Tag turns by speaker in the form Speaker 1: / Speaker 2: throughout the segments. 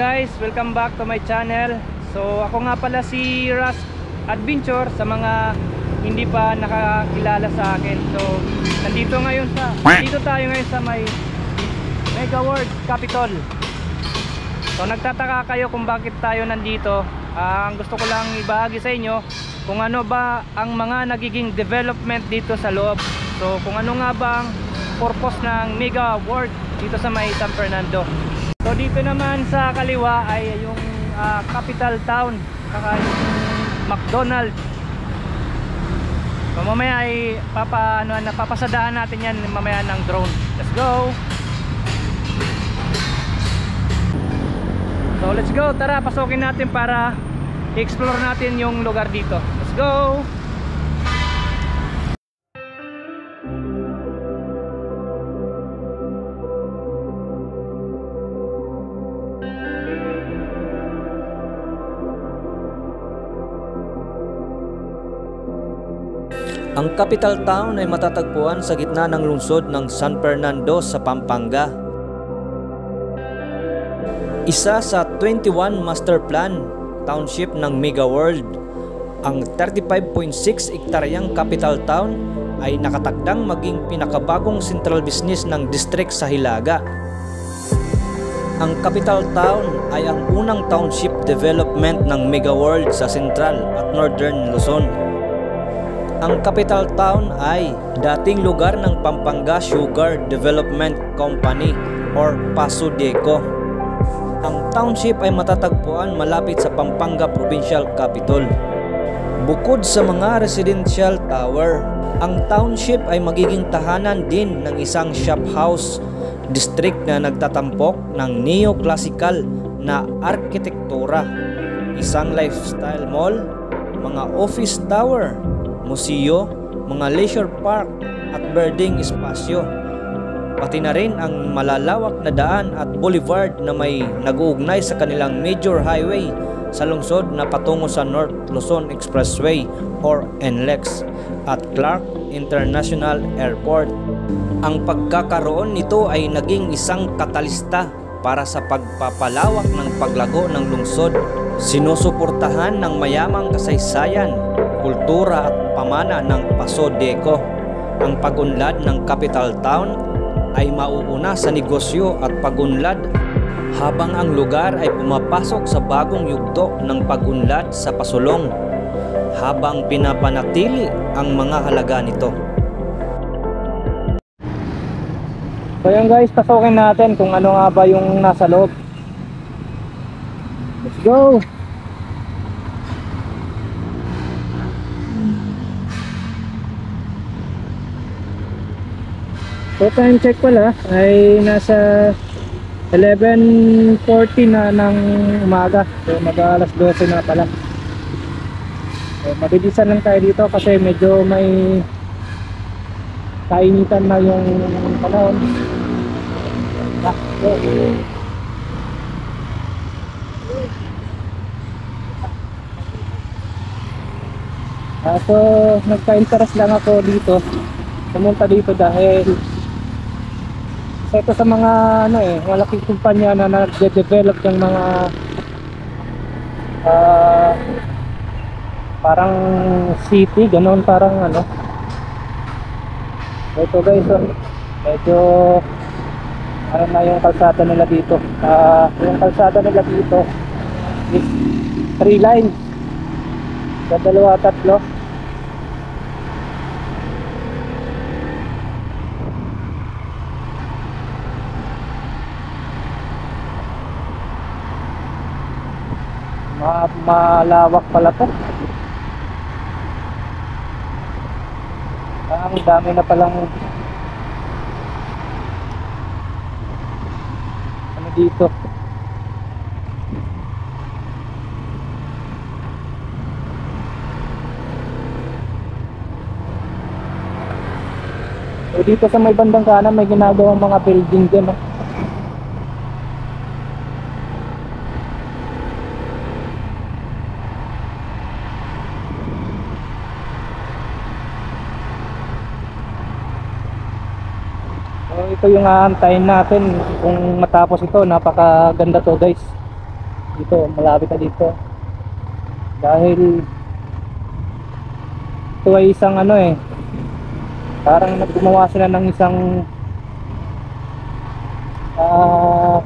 Speaker 1: guys, welcome back to my channel. So ako nga pala si Ras Adventure sa mga hindi pa nakakilala sa akin. So nandito tayo ngayon sa may Mega World Capitol. So nagtataka kayo kung bakit tayo nandito. Ang gusto ko lang ibahagi sa inyo kung ano ba ang mga nagiging development dito sa loob. So kung ano nga ba ang purpose ng Mega World dito sa may San Fernando. So dito naman sa kaliwa ay yung capital town, saka yung McDonald's. So mamaya ay papasadaan natin yan mamaya ng drone. Let's go. So let's go, tara pasukin natin para i-explore natin yung lugar dito. Let's go.
Speaker 2: Ang capital town ay matatagpuan sa gitna ng lungsod ng San Fernando sa Pampanga. Isa sa 21 master plan township ng Mega World, ang 35.6 ektaryang capital town ay nakatakdang maging pinakabagong central business ng district sa Hilaga. Ang capital town ay ang unang township development ng Mega World sa Central at Northern Luzon. Ang capital town ay dating lugar ng Pampanga Sugar Development Company or PASUDECO. Ang township ay matatagpuan malapit sa Pampanga Provincial Capital. Bukod sa mga residential tower, ang township ay magiging tahanan din ng isang shop house district na nagtatampok ng neoclassical na arkitektura, isang lifestyle mall, mga office tower, museo, mga leisure park at birding espasyo. Pati na rin ang malalawak na daan at boulevard na may nag-uugnay sa kanilang major highway sa lungsod na patungo sa North Luzon Expressway or NLEX at Clark International Airport. Ang pagkakaroon nito ay naging isang katalista para sa pagpapalawak ng paglago ng lungsod. Sinusuportahan ng mayamang kasaysayan, kultura at pamana ng PASUDECO. Ang pag-unlad ng capital town ay mauuna sa negosyo at pag-unlad habang ang lugar ay pumapasok sa bagong yugto ng pag-unlad sa pasulong habang pinapanatili ang mga halaga nito.
Speaker 1: So yun guys, pasukin natin kung ano nga ba yung nasa loob. Let's go! So time check pala ay nasa 11:40 na ng umaga. So mag-alas 12 na pala. So mabilisan lang tayo dito kasi medyo may kainitan na yung panahon. So nagka-interest lang ako dito. Pumunta dito dahil ito sa mga malaking kumpanya na nagde-develop ng mga parang city, ganoon parang ito guys, medyo na yung kalsada nila dito. Yung kalsada nila dito is 3 lines, sa dalawa tatlo. Malawak pala to. Ang dami na palang dito. So dito sa may bandang kanan may ginagawang mga building din. So ito yung aantayin natin kung matapos ito. Napakaganda to guys. Dito, malapit na dito. Dahil ito ay isang ano eh, parang naggumawa sila ng isang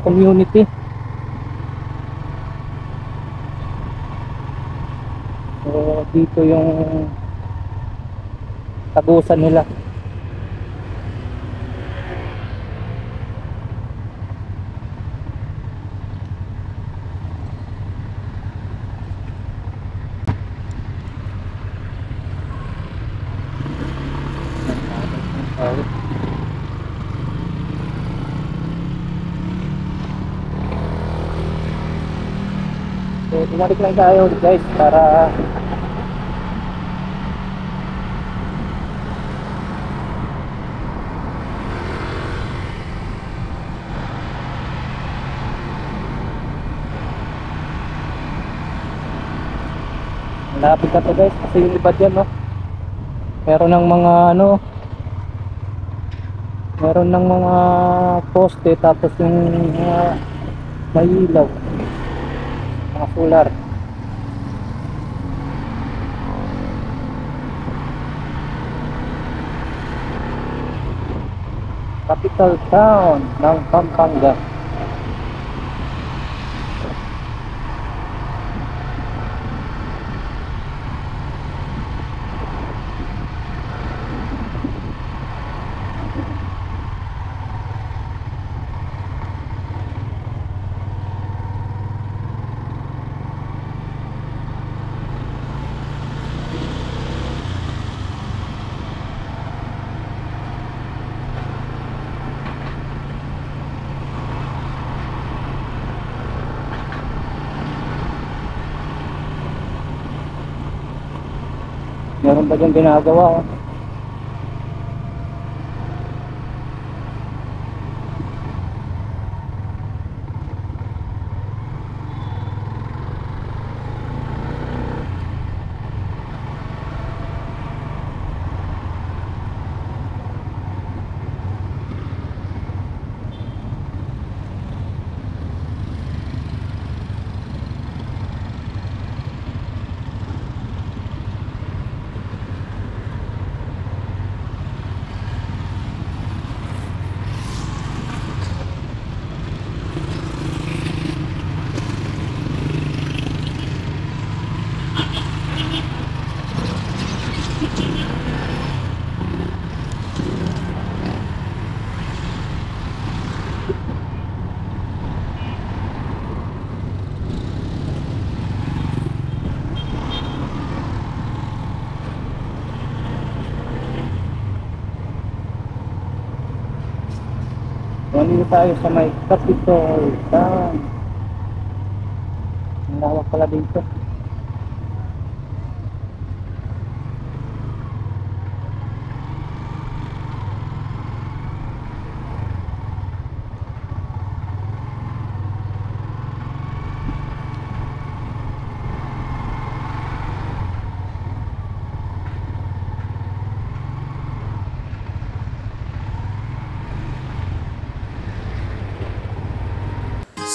Speaker 1: community. So dito yung tagusan nila. So bumalik lang tayo guys para malapit na to guys, kasi yung iba dyan no, meron ng mga ano, meron ng mga poste, tapos yung may ilaw, mga solar. Capital town ng Pampanga. Meron ba dyan ginagawa? Nandito tayo sa may Capitol Town. Ang lawak pala dito.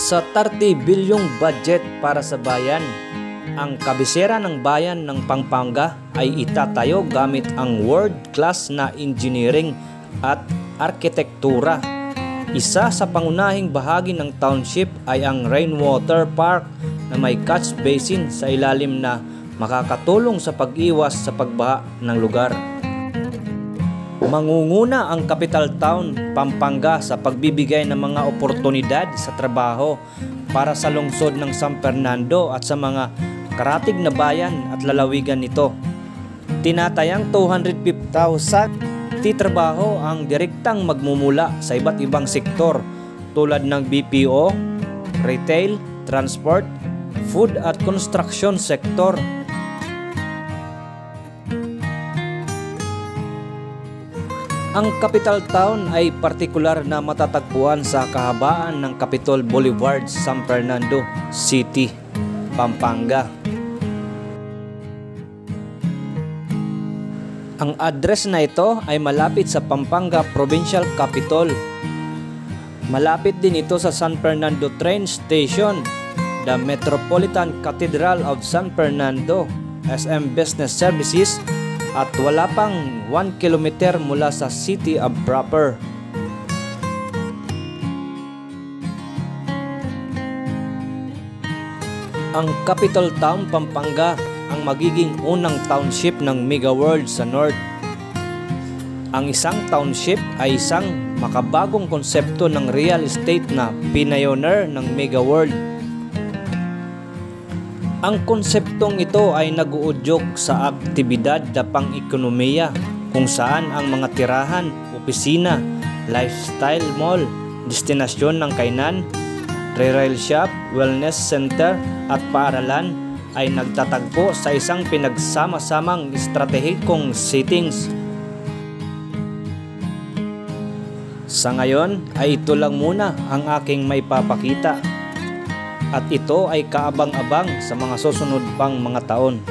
Speaker 2: Sa 30 bilyong budget para sa bayan, ang kabisera ng bayan ng Pampanga ay itatayo gamit ang world-class na engineering at arkitektura. Isa sa pangunahing bahagi ng township ay ang rainwater park na may catch basin sa ilalim na makakatulong sa pag-iwas sa pagbaha ng lugar. Mangunguna ang capital town, Pampanga, sa pagbibigay ng mga oportunidad sa trabaho para sa lungsod ng San Fernando at sa mga karatig na bayan at lalawigan nito. Tinatayang 250,000 trabaho ang direktang magmumula sa iba't ibang sektor tulad ng BPO, retail, transport, food at construction sector. Ang capital town ay partikular na matatagpuan sa kahabaan ng Capitol Boulevard, San Fernando City, Pampanga. Ang address na ito ay malapit sa Pampanga Provincial Capitol. Malapit din ito sa San Fernando Train Station the Metropolitan Cathedral of San Fernando, SM Business Services, at wala pang 1 kilometer mula sa city of proper. Ang capital town Pampanga ang magiging unang township ng Mega World sa North. Ang isang township ay isang makabagong konsepto ng real estate na pioneer ng Mega World. Ang konseptong ito ay nag-uudyok sa aktibidad na pang-ekonomiya kung saan ang mga tirahan, opisina, lifestyle mall, destinasyon ng kainan, retail shop, wellness center at paaralan ay nagtatagpo sa isang pinagsama-samang estratehikong settings. Sa ngayon ay ito lang muna ang aking may papakita at ito ay kaabang-abang sa mga susunod pang mga taon.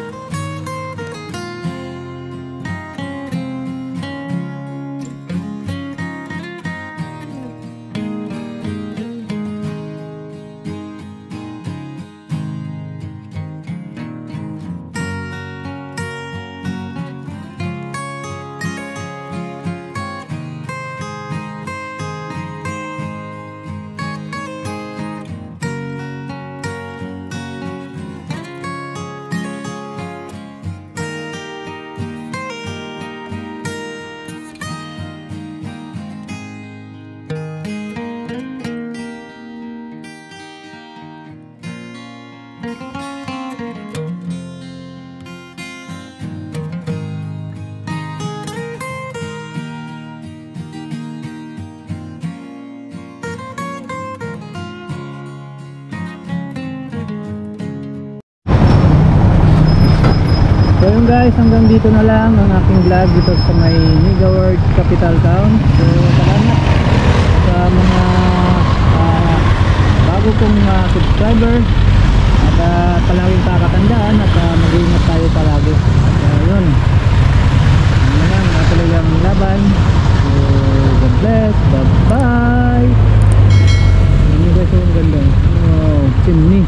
Speaker 1: So yun guys, hanggang dito na lang ang aking vlog dito sa may Mega World Capital Town. So salamat sa mga bago kong subscriber at palaging kakatandaan at mag-iingat tayo palagi. At yun, yun lang, natuloy lang ang laban. So God bless, bye bye. Yun guys, yung ganda. Oh, chimney.